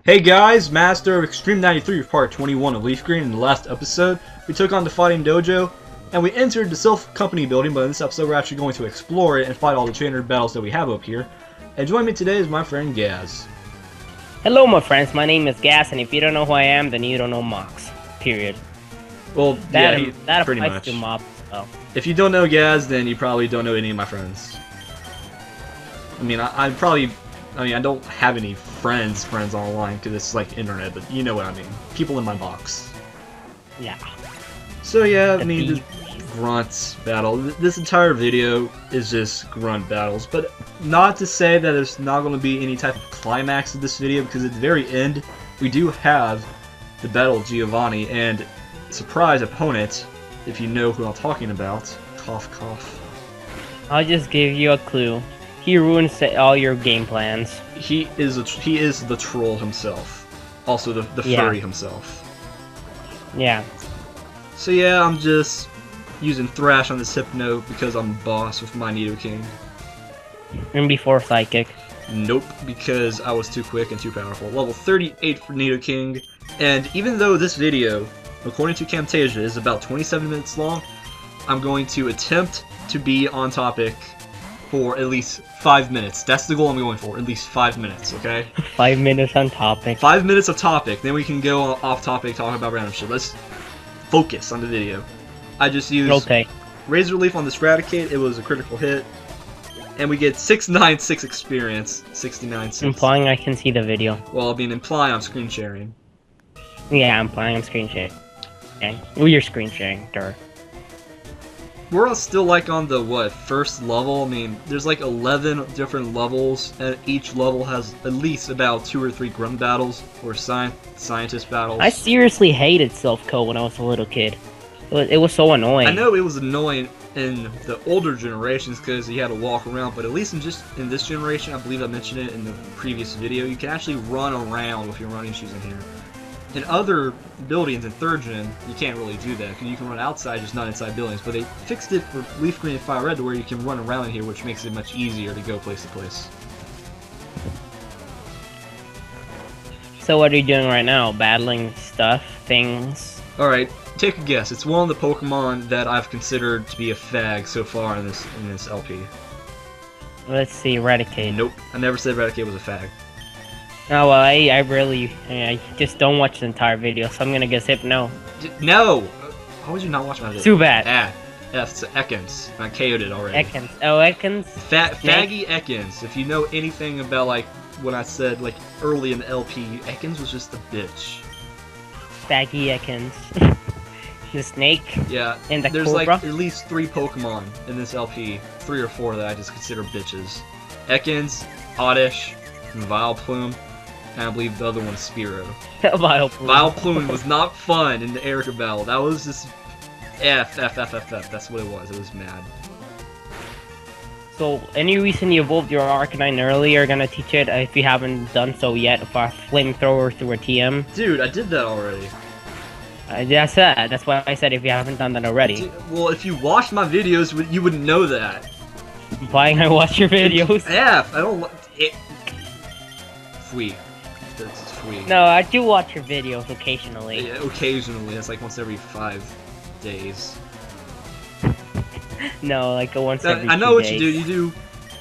Hey guys, Master of Extreme 93 with part 21 of Leafgreen. In the last episode, we took on the Fighting Dojo, and we entered the Silph Company building, but in this episode we're actually going to explore it and fight all the trainer battles that we have up here. And joining me today is my friend Gaz. Hello my friends, my name is Gaz, and if you don't know who I am, then you don't know Mox. Period. Well, that pretty applies much. to Mob. Oh. If you don't know Gaz, then you probably don't know any of my friends. I mean, I don't have any friends online because it's like internet, but you know what I mean. People in my box. Yeah. So yeah, I mean, this grunts battle. This entire video is just grunt battles, but not to say that there's not going to be any type of climax of this video, because at the very end, we do have the battle of Giovanni and surprise opponent, if you know who I'm talking about. Cough, cough. I'll just give you a clue. He ruins all your game plans. He is the troll himself. Also the furry himself. Yeah. So yeah, I'm just using Thrash on this Hypno because I'm boss with my Nidoking. And before Psychic. Nope, because I was too quick and too powerful. Level 38 for Nidoking. And even though this video, according to Camtasia, is about 27 minutes long, I'm going to attempt to be on topic for at least 5 minutes. That's the goal I'm going for, at least 5 minutes, okay? 5 minutes on topic. 5 minutes of topic, then we can go off topic, talking about random shit. Let's focus on the video. I just used Razor Leaf on the Straticate, it was a critical hit. And we get 696 experience, 69 cents. Implying I can see the video. Well, I mean, implying I'm screen sharing. Yeah, implying I'm screen sharing. Okay. Well, you're screen sharing, duh. We're all still like on the, first level? I mean, there's like 11 different levels, and each level has at least about 2 or 3 grunt battles, or scientist battles. I seriously hated Silph Co when I was a little kid. It was so annoying. I know it was annoying in the older generations because you had to walk around, but at least in this generation, I believe I mentioned it in the previous video, you can actually run around with your running shoes in here. In other buildings in 3rd gen, you can't really do that, because you can run outside, just not inside buildings, but they fixed it for Leafgreen and Fire Red to where you can run around in here, which makes it much easier to go place to place. So what are you doing right now? Battling stuff? Things? Alright, take a guess. It's one of the Pokemon that I've considered to be a fag so far in this LP. Let's see, Eradicate. Nope, I never said Eradicate was a fag. Oh, well, I just don't watch the entire video, so I'm gonna guess Hypno. No! Why would you not watch my video? Too bad. It's Ekans. I KO'd it already. Ekans. Oh, Ekans? Faggy Ekans. If you know anything about, like, when I said, like, early in the LP, Ekans was just a bitch. Faggy Ekans. The snake? Yeah, and the there's, Cobra? like, at least 3 Pokemon in this LP. 3 or 4 that I just consider bitches. Ekans, Oddish, and Vileplume. And I believe the other one's Spearow. Vileplume. Vileplume was not fun in the Erica battle. That was just F. That's what it was. It was mad. So, any reason you evolved your Arcanine early, you're gonna teach it if you haven't done so yet for a flamethrower through a TM? Dude, I did that already. That's why I said if you haven't done that already. Dude, well, if you watched my videos, you wouldn't know that. Implying I watch your videos? F. I don't. Fwee. That's Fwee. No, I do watch your videos occasionally. Yeah, occasionally. It's like once every 5 days. No, like once every 2 days. I know what you do. You do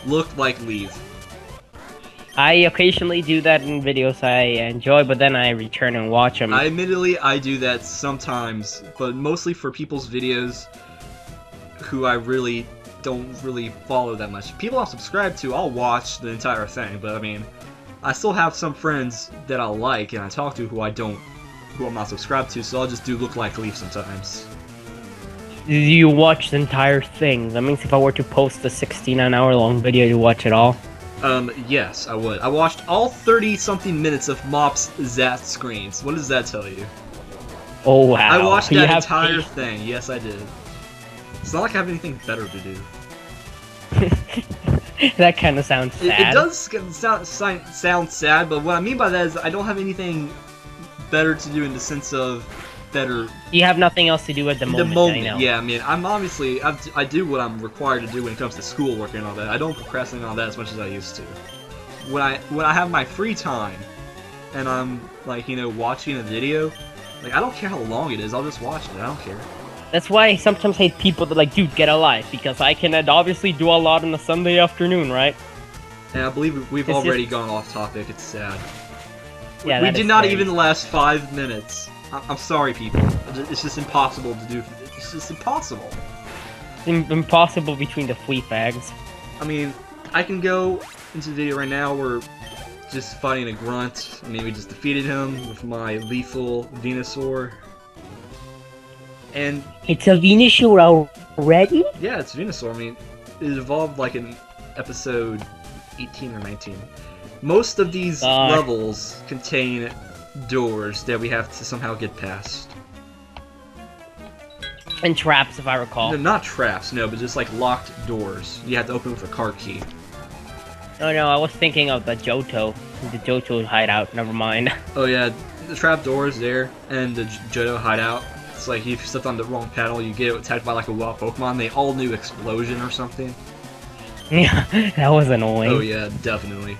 look like Leaf. I occasionally do that in videos I enjoy, but then I return and watch them. Admittedly, I do that sometimes, but mostly for people's videos who I really don't follow that much. People I'll subscribe to, I'll watch the entire thing, but I mean, I still have some friends that I like and I talk to who I'm not subscribed to, so I'll just do look like Leaf sometimes. You watch the entire thing. That means if I were to post a 69-hour long video, you watch it all? Yes, I would. I watched all 30-something minutes of Mop's Zat screens. What does that tell you? Oh, wow. I watched that entire thing. Yes, I did. It's not like I have anything better to do. That kind of sounds sad. It does sound sad, but what I mean by that is I don't have anything better to do in the sense of better. You have nothing else to do at the moment. I know. Yeah. I mean, I do what I'm required to do when it comes to schoolwork and all that. I don't procrastinate on that as much as I used to. When I have my free time, and I'm like, you know, watching a video, like I don't care how long it is, I'll just watch it. I don't care. That's why I sometimes hate people that like, dude, get a life, because I can obviously do a lot on a Sunday afternoon, right? And I believe we've already gone off topic. It's sad. Yeah, we did not even last 5 minutes. I'm sorry, people. It's just impossible to do. It's just impossible. Impossible between the flea fags. I mean, I can go into the video right now. We're just fighting a grunt. I mean, we just defeated him with my lethal Venusaur. And it's a Venusaur already? Yeah, it's Venusaur. I mean, it evolved like in episode 18 or 19. Most of these levels contain doors that we have to somehow get past. And traps, if I recall. No, not traps, no, but just like locked doors. You have to open with a card key. Oh no, I was thinking of the Johto hideout, never mind. Oh yeah, the trap door is there, and the Johto hideout. It's like if you stepped on the wrong panel, you get attacked by like a wild Pokemon. They all knew Explosion or something. Yeah, that was annoying. Oh yeah, definitely.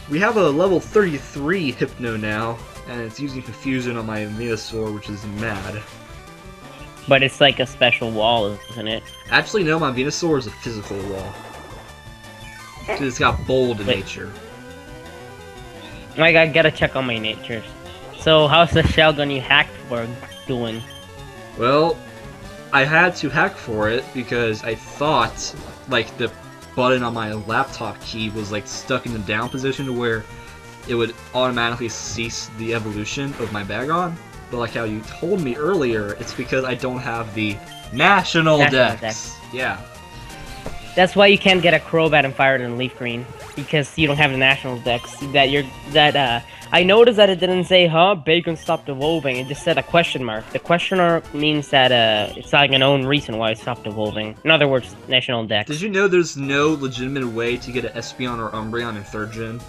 We have a level 33 Hypno now, and it's using Confusion on my Venusaur, which is mad. But it's like a special wall, isn't it? Actually, no, my Venusaur is a physical wall. It's got bold nature. I gotta check on my natures. So, how's the shell gun you hacked for doing? Well, I had to hack for it because I thought, like, the button on my laptop key was, like, stuck in the down position to where it would automatically cease the evolution of my Bagon. But like how you told me earlier, it's because I don't have the National Dex. Yeah. That's why you can't get a Crobat and fire it in Leafgreen, because you don't have the National Dex. I noticed that it didn't say, Bacon stopped evolving. It just said a question mark. The question mark means that it's like an own reason why it stopped evolving. In other words, National Dex. Did you know there's no legitimate way to get an Espeon or Umbreon in 3rd gen?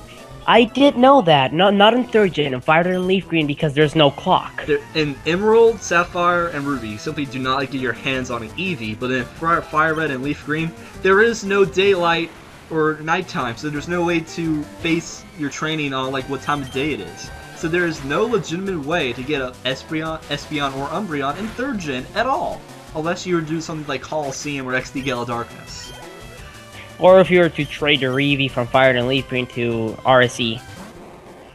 I did know that. Not in 3rd gen. And fired it in Leafgreen because there's no clock. In Emerald, Sapphire, and Ruby, you simply do not get your hands on an Eevee, but in Fire Red and Leaf Green, there is no daylight or nighttime, so there's no way to base your training on like what time of day it is. So there is no legitimate way to get an Espeon or Umbreon in 3rd gen at all, unless you were to do something like Coliseum or XD Gala Darkness. Or if you were to trade your Eevee from Fire and Leaf Green to RSE.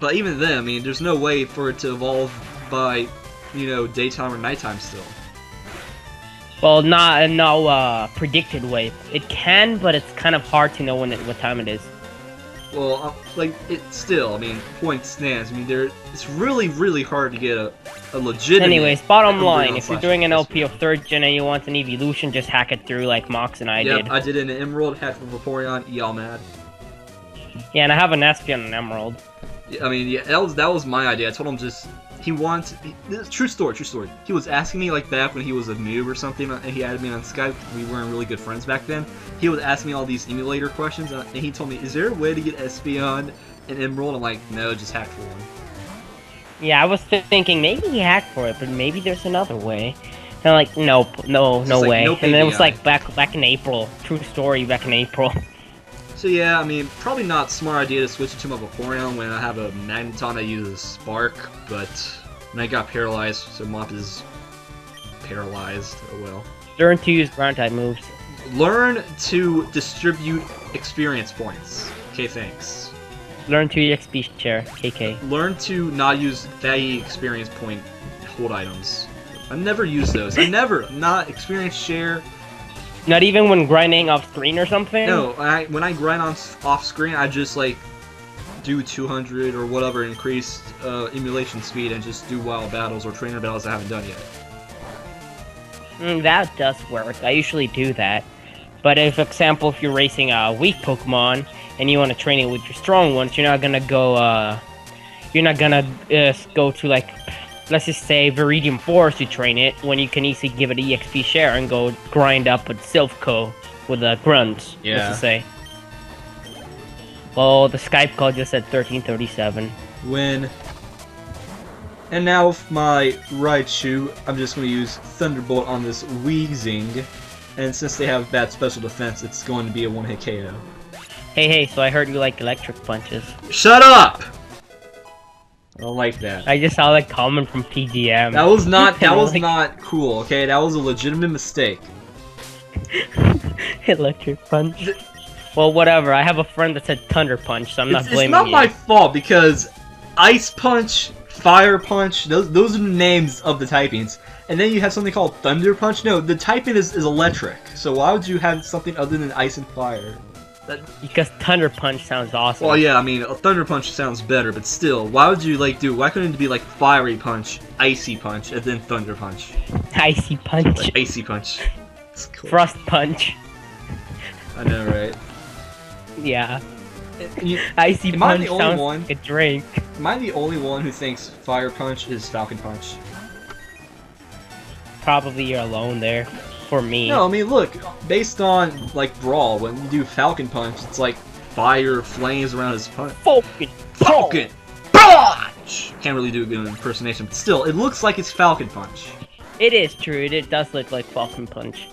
But even then, I mean, there's no way for it to evolve by, you know, daytime or nighttime still. Well, no predicted way. It can, but it's kind of hard to know what time it is. Well, like, it still, I mean, point stands. I mean, it's really, really hard to get a legitimate... Anyways, bottom line, if you're doing an LP of 3rd gen and you want an evolution, just hack it through like Mox and I did. I did it in Emerald, hacked for Vaporeon, y'all mad. Yeah, and I have an Espeon and Emerald. Yeah, I mean, yeah, that was my idea. I told him true story. He was asking me, like, back when he was a noob or something, and he added me on Skype, we weren't really good friends back then. He was asking me all these emulator questions, and he told me, is there a way to get Espeon and Emerald? I'm like, no, just hack for one. Yeah, I was thinking maybe he hacked for it, but maybe there's another way. And I'm like, nope, no way. Nope, and then it was like back in April. True story, back in April. So yeah, I mean, probably not a smart idea to switch it to my Vaporeon when I have a Magneton that uses Spark, but when I got paralyzed, so Mop is paralyzed, oh well. Learn to use ground type moves. Learn to distribute experience points. Okay, thanks. Learn to EXP share, KK. Learn to not use value experience point hold items. I never use those. Not experience share. Not even when grinding off screen or something? No, when I grind off screen, I just like do 200 or whatever increased emulation speed and just do wild battles or trainer battles I haven't done yet. That does work. I usually do that. But if, for example, if you're racing a weak Pokemon and you want to train it with your strong ones, you're not gonna go. Go to like, let's just say Viridian Forest to train it when you can easily give it EXP share and go grind up with Silph Co with a grunt. Yeah. Let's just say. Well, the Skype call just said 1337. Win. And now with my Raichu, I'm just going to use Thunderbolt on this Weezing. And since they have bad special defense, it's going to be a one-hit KO. Hey, so I heard you like electric punches. Shut up! I don't like that. I just saw that comment from PGM. That was not Like- not cool, okay? That was a legitimate mistake. Electric punch. Well, whatever. I have a friend that said Thunder Punch, so I'm not It's blaming not you. my fault because Ice Punch, Fire Punch, those are the names of the typings. And then you have something called Thunder Punch. No, the typing is electric. So why would you have something other than Ice and Fire? Because Thunder Punch sounds awesome. Well, yeah, I mean, a Thunder Punch sounds better, but still, why would you, like, why couldn't it be, like, Fiery Punch, Icy Punch, and then Thunder Punch? Icy Punch. Like, Icy Punch. It's cool. Frost Punch. I know, right? Yeah. And you, Icy Am I Punch the only sounds one? like a drink. am I the only one who thinks Fire Punch is Falcon Punch? Probably you're alone there. For me. No, I mean, look, based on, like, Brawl, when you do Falcon Punch, it's like fire, flames around his punch. Falcon Punch! Can't really do a good impersonation, but still, it looks like it's Falcon Punch. It is true. It does look like Falcon Punch.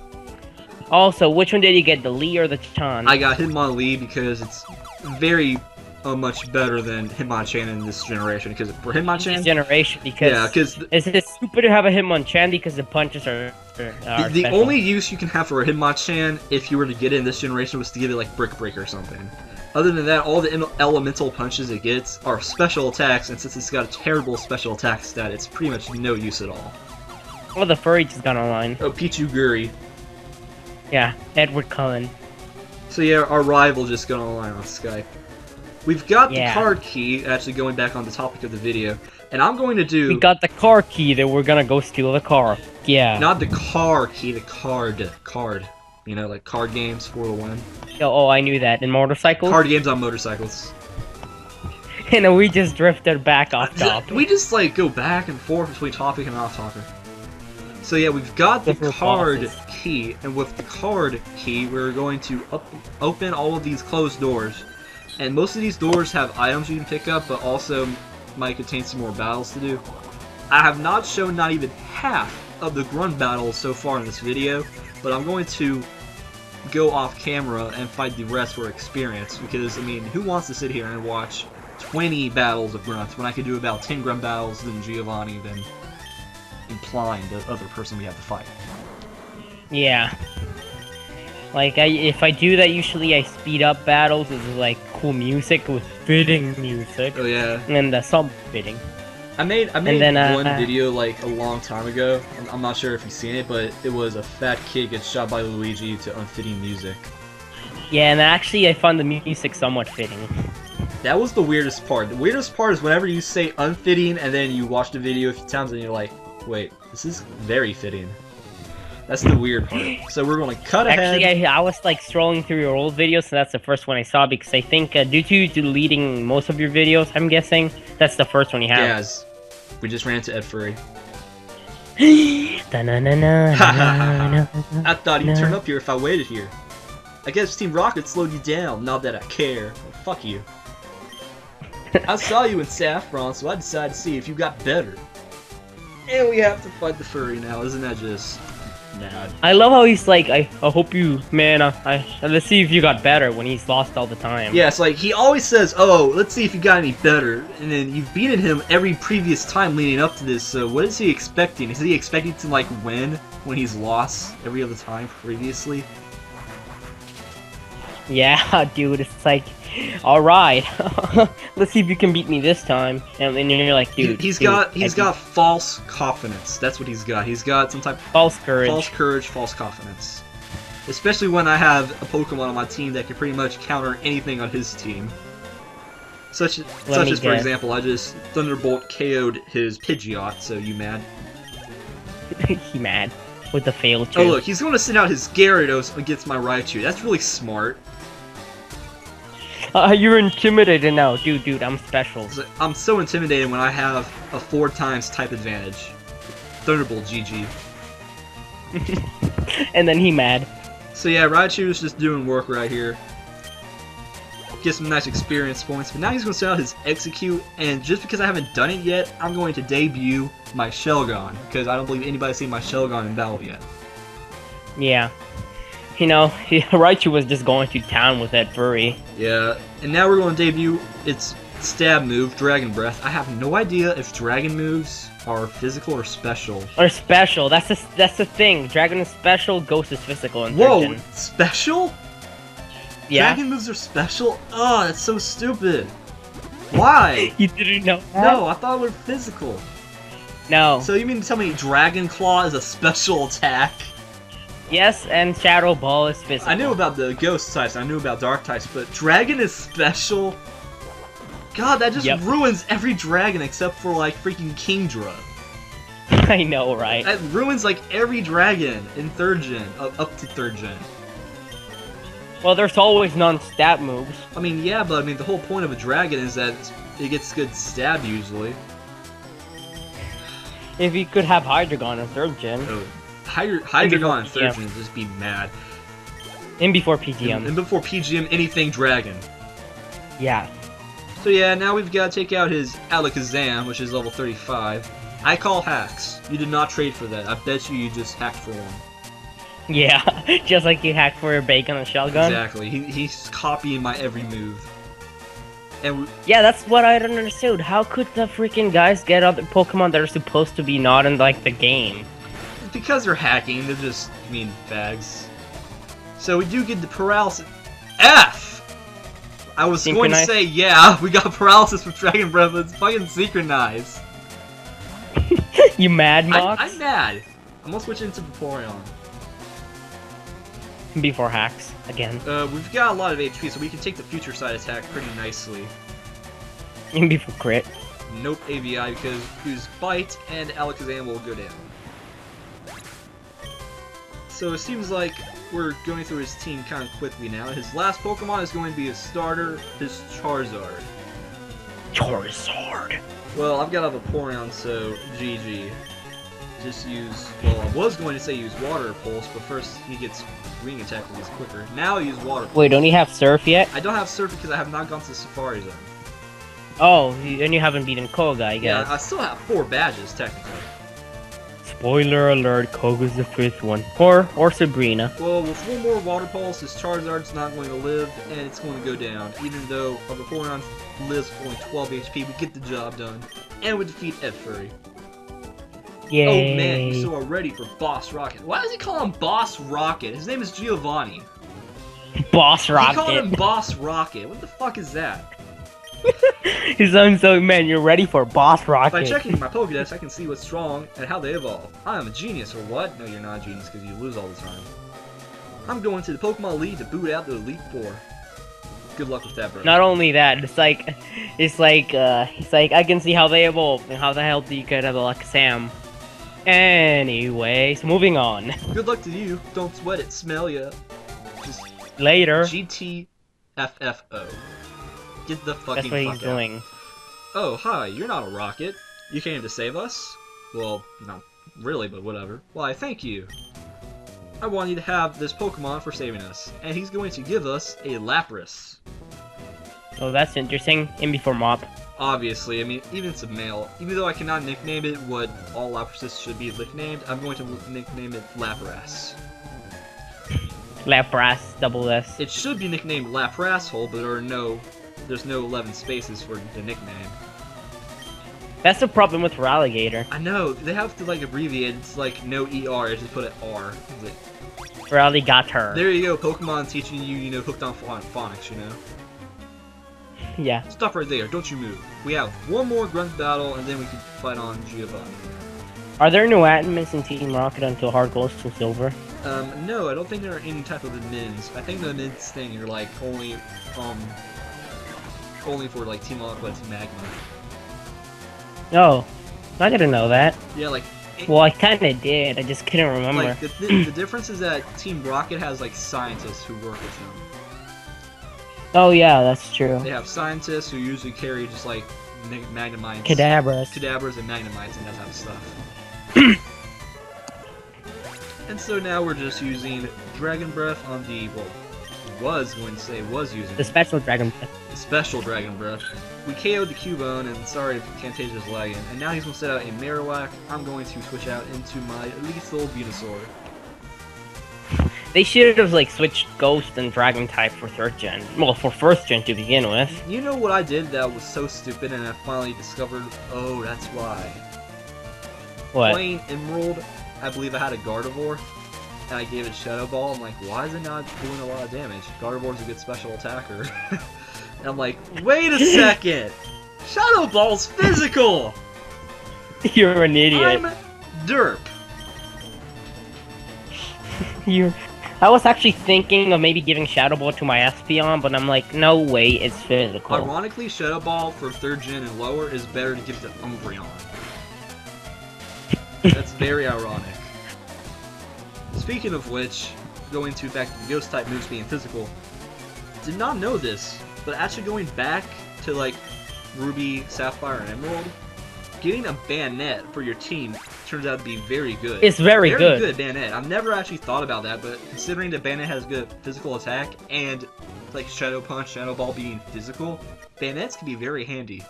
Also, which one did you get, the Lee or the Chan? I got Hitmonlee because it's very much better than Hitmonchan in this generation, because for This Hitmonchan... generation, because Yeah, because is it stupid to have a Hitmonchan because the punches are the special. only use you can have for a Hitmonchan, if you were to get it in this generation, was to give it, like, Brick Break or something. Other than that, all the elemental punches it gets are special attacks, and since it's got a terrible special attack stat, it's pretty much no use at all. Oh, the furry just got online. Oh, Pichu Guri. Yeah, Edward Cullen. So yeah, our rival just got online on Skype. We've got Yeah. the card key, actually going back on the topic of the video, and I'm going to do... We got the car key that we're gonna go steal the car. Yeah. Not the car key, the card. Card. You know, like card games for the win. Oh, I knew that. In motorcycles? Card games on motorcycles. And we just drifted back off topic. We just, like, go back and forth between topic and off topic. So yeah, we've got the Different card bosses. key, and with the card key, we're going to open all of these closed doors. And most of these doors have items you can pick up, but also might contain some more battles to do. I have not shown not even half of the grunt battles so far in this video, but I'm going to go off camera and fight the rest for experience, because, I mean, who wants to sit here and watch 20 battles of grunts when I could do about 10 grunt battles, then Giovanni, then implying the other person we have to fight. Yeah. Like, if I do that, usually I speed up battles with, like, cool music, with fitting music. Oh yeah. And some fitting. I made then, one video like a long time ago. I'm not sure if you've seen it, but it was a fat kid gets shot by Luigi to unfitting music. Yeah, and actually I found the music somewhat fitting. That was the weirdest part. The weirdest part is whenever you say unfitting and then you watch the video a few times and you're like, wait, this is very fitting. That's the weird part. So we're going to cut ahead. Actually, I was like scrolling through your old videos, so that's the first one I saw, because I think due to deleting most of your videos, I'm guessing, that's the first one you have. Guys, we just ran into Ed Furry. I thought he'd turn up here if I waited here. I guess Team Rocket slowed you down, not that I care. Well, fuck you. I saw you in Saffron, so I decided to see if you got better. And we have to fight the furry now, isn't that just mad? I love how he's like, I hope you, man, let's see if you got better when he's lost all the time. Yeah, it's like, he always says, oh, let's see if you got any better, and then you've beaten him every previous time leading up to this, so what is he expecting? Is he expecting to, like, win when he's lost every other time previously? Yeah, dude, it's like, alright, let's see if you can beat me this time. And then you're like, dude, He's got false confidence. That's what he's got. He's got some type of false courage. False courage, false confidence. Especially when I have a Pokemon on my team that can pretty much counter anything on his team. Such as, for example, I just Thunderbolt KO'd his Pidgeot, so you mad? He mad with the fail too. Oh look, he's going to send out his Gyarados against my Raichu. That's really smart. You're intimidated now, dude. I'm special. I'm so intimidated when I have a 4 times type advantage. Thunderbolt GG. And then he mad. So yeah, Raichu's just doing work right here. Get some nice experience points, but now he's going to send out his Execute, and just because I haven't done it yet, I'm going to debut my Shelgon, because I don't believe anybody's seen my Shelgon in battle yet. Yeah. You know, Raichu was just going to town with that furry. Yeah, and now we're going to debut its stab move, Dragon Breath. I have no idea if dragon moves are physical or special. Or special. That's the thing. Dragon is special, Ghost is physical in Whoa, 3rd gen. special? Yeah. Dragon moves are special? Oh, that's so stupid. Why? You didn't know that? No, I thought they were physical. No. So you mean to tell me Dragon Claw is a special attack? Yes, and Shadow Ball is physical. I knew about the ghost types, I knew about dark types, but dragon is special? God, that just ruins every dragon except for, like, freaking Kingdra. I know, right? That ruins, like, every dragon in 3rd gen, up to 3rd gen. Well, there's always non-stab moves. I mean, yeah, but I mean, the whole point of a dragon is that it gets good stab, usually. If you could have Hydreigon in 3rd gen. Oh, Hydreigon in 3rd gen would just be mad. And before PGM. And before PGM, anything dragon. Yeah. So yeah, now we've got to take out his Alakazam, which is level 35. I call hacks. You did not trade for that. I bet you just hacked for one. Yeah, just like you hacked for your bacon and shotgun. Exactly. He's copying my every move. And yeah, that's what I don't understood. How could the freaking guys get other Pokemon that are supposed to be not in, like, the game? Because they're hacking, they're just mean fags. So we do get the paralysis. F! I was going to say, yeah, we got paralysis with Dragon Breath, but it's fucking synchronized. You mad, Mox? I'm mad. I'm gonna switch into Vaporeon. Before hacks, again. We've got a lot of HP, so we can take the future side attack pretty nicely. And before crit. Nope, ABI, because use Bite, and Alakazam will go down. So it seems like we're going through his team kind of quickly now. His last Pokemon is going to be his starter, his Charizard. Charizard. Well, I've got a Vaporeon, so GG. Just use, well, I was going to say use Water Pulse, but first he gets Wing Attack when he's quicker. Now I use Water Pulse. Wait, don't you have Surf yet? I don't have Surf because I have not gone to Safari Zone. Oh, and you haven't beaten Koga, I guess. Yeah, I still have 4 badges, technically. Spoiler alert, Koga's the 5th one. Or Sabrina. Well, with 4 more Water Pulse, his Charizard's not going to live, and it's going to go down. Even though our Vaporeon lives for only 12 HP, we get the job done. And we defeat Edfurry. Yay. Oh man, you so are ready for Boss Rocket. Why does he call him Boss Rocket? His name is Giovanni. Boss Rocket. He called him Boss Rocket. What the fuck is that? His name's so, man, you're ready for Boss Rocket. By checking my Pokédex, I can see what's strong and how they evolve. I am a genius, or what? No, you're not a genius because you lose all the time. I'm going to the Pokemon League to boot out the Elite Four. Good luck with that, bro. Not only that, it's like I can see how they evolve and how the hell do you get a Alakazam. Anyways, moving on. Good luck to you. Don't sweat it. Smell ya. Just later. GTFFO. Get the fucking That's what he's doing. Oh, hi. You're not a rocket. You came to save us? Well, not really, but whatever. Why, thank you. I want you to have this Pokemon for saving us. And he's going to give us a Lapras. Oh, that's interesting. In before Mop. Obviously, I mean, even it's a male. Even though I cannot nickname it what all Laprases should be nicknamed, I'm going to nickname it Lapras. Lapras, double S. It should be nicknamed Laprasshole, but there's no 11 spaces for the nickname. That's the problem with Ralligator. I know, they have to like abbreviate, it's like no ER, just put an R. Ralligator. There you go, Pokemon teaching you, hooked on phonics, Yeah. Stop right there, don't you move. We have one more grunt battle, and then we can fight on Giovanni. Are there no admins in Team Rocket until Hard goes to Silver? No, I don't think there are any type of admins. I think the admins thing are like only for like Team Aqua and Magma. Oh, I didn't know that. Yeah, like. Well, I kinda did. I just couldn't remember. Like the difference is that Team Rocket has like scientists who work with them. Oh yeah, that's true. They have scientists who usually carry just like Magnemites, Kadabras and Magnemites and that type of stuff. And so now we're just using Dragon Breath on the was using the special Dragon Breath. The special Dragon Breath. We KO'd the Cubone, and sorry if Cantasia's lagging. And now he's going to set out a Marowak. I'm going to switch out into my lethal Venusaur. They should have like switched Ghost and Dragon type for 3rd gen. Well, for 1st gen to begin with. You know what I did that was so stupid, and I finally discovered. Oh, that's why. What? Playing Emerald, I believe I had a Gardevoir, and I gave it Shadow Ball. I'm like, why is it not doing a lot of damage? Gardevoir's a good special attacker. And I'm like, wait a second! Shadow Ball's physical! You're an idiot. I'm derp. I was actually thinking of maybe giving Shadow Ball to my Espeon, but I'm like, no way, it's physical. Ironically, Shadow Ball for 3rd gen and lower is better to give to Umbreon. That's very ironic. Speaking of which, going to back to Ghost type moves being physical, did not know this, but actually going back to like Ruby, Sapphire, and Emerald, getting a Banette for your team turns out to be very good. It's very good. Very good Banette. I've never actually thought about that, but considering that Banette has good physical attack and like Shadow Punch, Shadow Ball being physical, Banettes can be very handy.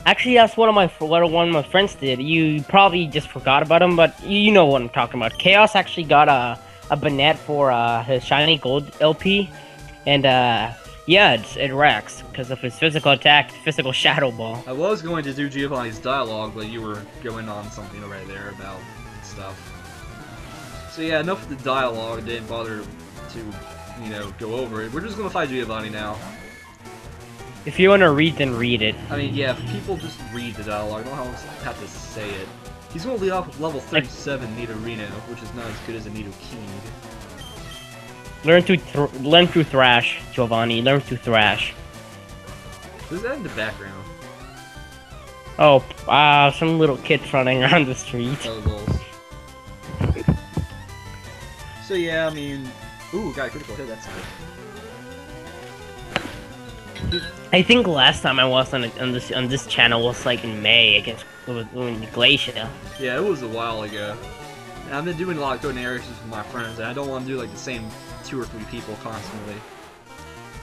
Actually, that's what one of my friends did. You probably just forgot about him, but you know what I'm talking about. Chaos actually got a Banette for his Shiny Gold LP, and yeah, it racks because of his physical attack, physical Shadow Ball. I was going to do Giovanni's dialogue, but you were going on something right there about stuff. So yeah, enough of the dialogue. Didn't bother to, you know, go over it. We're just gonna fight Giovanni now. If you want to read, then read it. I mean, yeah, people just read the dialogue. I don't have to say it. He's gonna lead off with level 37 Nidorino, which is not as good as a Nidoking. Learn to thrash, Giovanni. Learn to thrash. Who's that in the background? Oh, some little kid running around the street. Oh, lol. So yeah, I mean, ooh, got a critical hit. That's good. I think last time I was on this channel was like in May against Glacia. Yeah, it was a while ago. And I've been doing a lot of co-narrates with my friends, and I don't want to do like the same 2 or 3 people constantly.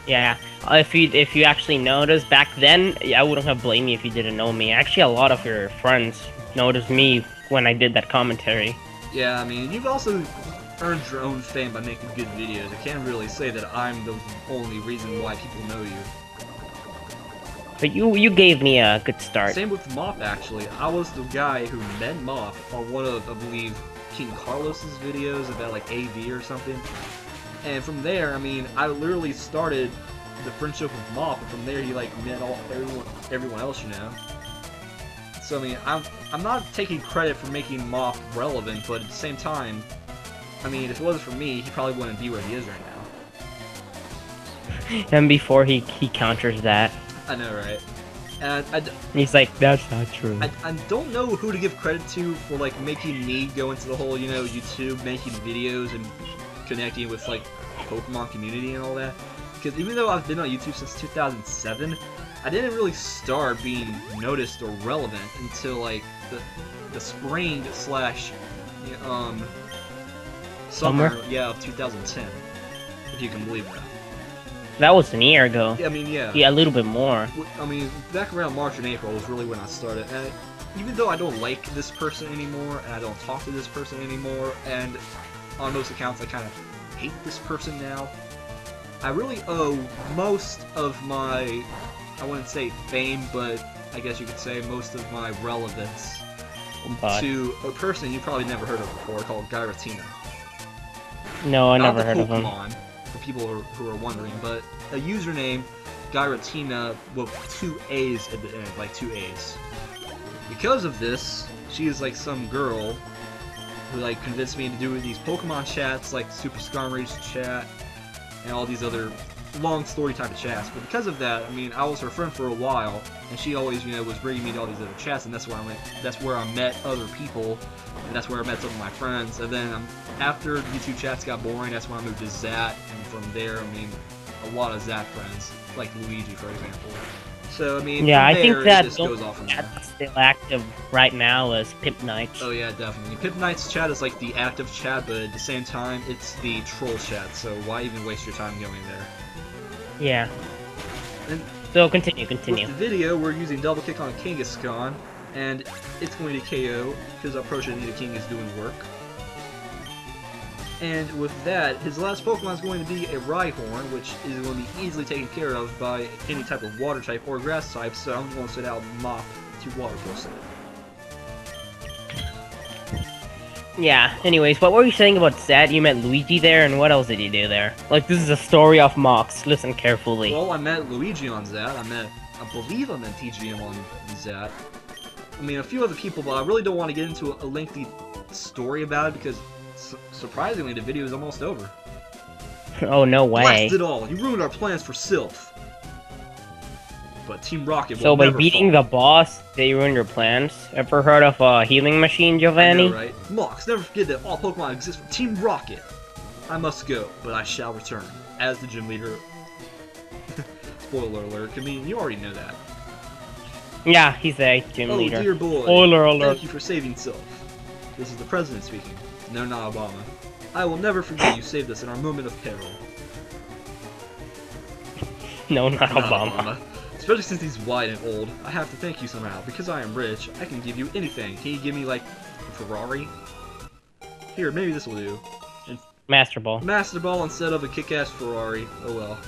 Yeah, if you actually noticed back then, I wouldn't have blamed you if you didn't know me. Actually, a lot of your friends noticed me when I did that commentary. Yeah, I mean, you've also earned your own fame by making good videos. I can't really say that I'm the only reason why people know you. But you gave me a good start. Same with Mop, actually. I was the guy who met Mop on one of, I believe, King Carlos's videos about like AV or something. And from there, I mean, I literally started the friendship with Mop, and from there he like met everyone else, you know. So I mean, I'm not taking credit for making Mop relevant, but at the same time, I mean, if it wasn't for me, he probably wouldn't be where he is right now. And before he counters that. I know, right? And he's like, that's not true. I don't know who to give credit to for like making me go into the whole, you know, YouTube, making videos and connecting with like Pokemon community and all that. Because even though I've been on YouTube since 2007, I didn't really start being noticed or relevant until like the spring slash summer, yeah, of 2010. If you can believe that. That was an year ago. Yeah, I mean, yeah. Yeah, a little bit more. I mean, back around March and April was really when I started. And even though I don't like this person anymore, and I don't talk to this person anymore, and on most accounts I kind of hate this person now, I really owe most of my, I wouldn't say fame, but I guess you could say most of my relevance to a person you probably never heard of before called Giratina. No, I never heard of him. For people who are wondering, but a username Giratina with 2 A's at the end, like 2 A's. Because of this, she is like some girl who like convinced me to do these Pokemon chats, like Super Skarmory's chat, and all these other long story type of chats. But because of that, I mean, I was her friend for a while, and she always, you know, was bringing me to all these other chats, and that's where I went. That's where I met other people, and that's where I met some of my friends. And then after YouTube chats got boring, that's when I moved to Zat, and from there, I mean, a lot of Zat friends, like Luigi, for example. So I mean, yeah, I think that just goes off from there. Still active right now is Pip Knights. Oh yeah, definitely. Pip Knight's chat is like the active chat, but at the same time, it's the troll chat. So why even waste your time going there? Yeah. And so continue. With the video, we're using double kick on Kangaskhan, and it's going to KO because our Pro Nidoking is doing work. And with that, his last Pokemon is going to be a Rhyhorn, which is going to be easily taken care of by any type of water type or grass type, so I'm going to send out Mop to Water Pulse it. Yeah, anyways, what were you saying about Zed? You met Luigi there, and what else did you do there? Like, this is a story of Mox. Listen carefully. Well, I met Luigi on Zed. I believe I met TGM on Zed. I mean, a few other people, but I really don't want to get into a lengthy story about it because, surprisingly, the video is almost over. Oh, no way. Blast it all! You ruined our plans for Silph. But Team Rocket will So by never beating fall. the boss, they ruined your plans? Ever heard of a healing machine, Giovanni? I know, right? Mox, never forget that all Pokemon exist for Team Rocket. I must go, but I shall return as the gym leader. Spoiler alert. I mean, you already know that. Yeah, he's a gym leader. Oh, dear boy. Spoiler alert. Thank you for saving Silph. This is the president speaking. No, not Obama. I will never forget you saved us in our moment of peril. No, not Not Obama. Especially since he's white and old. I have to thank you somehow. Because I am rich, I can give you anything. Can you give me, like, a Ferrari? Here, maybe this will do. And Master Ball. Master Ball instead of a kick-ass Ferrari. Oh well.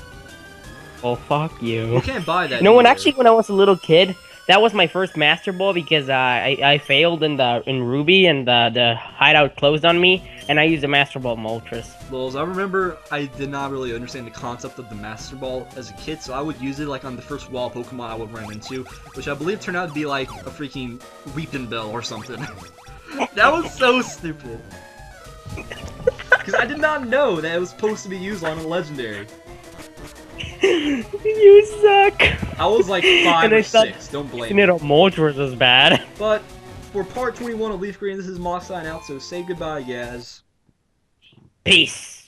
Oh, fuck you. You can't buy that. You know what? anywhere. Actually, when I was a little kid, that was my first Master Ball because I failed in Ruby and the hideout closed on me, and I used a Master Ball Moltres. Lulz, I remember I did not really understand the concept of the Master Ball as a kid, so I would use it like on the first wall Pokemon I would run into, which I believe turned out to be like a freaking Weeping Bell or something. That was so stupid. Because I did not know that it was supposed to be used on a legendary. You suck. I was like 5 And or I thought 6, don't blame using me. it on Moltres was bad. But for part 21 of Leafgreen, this is Mox sign out, so say goodbye, guys. Peace.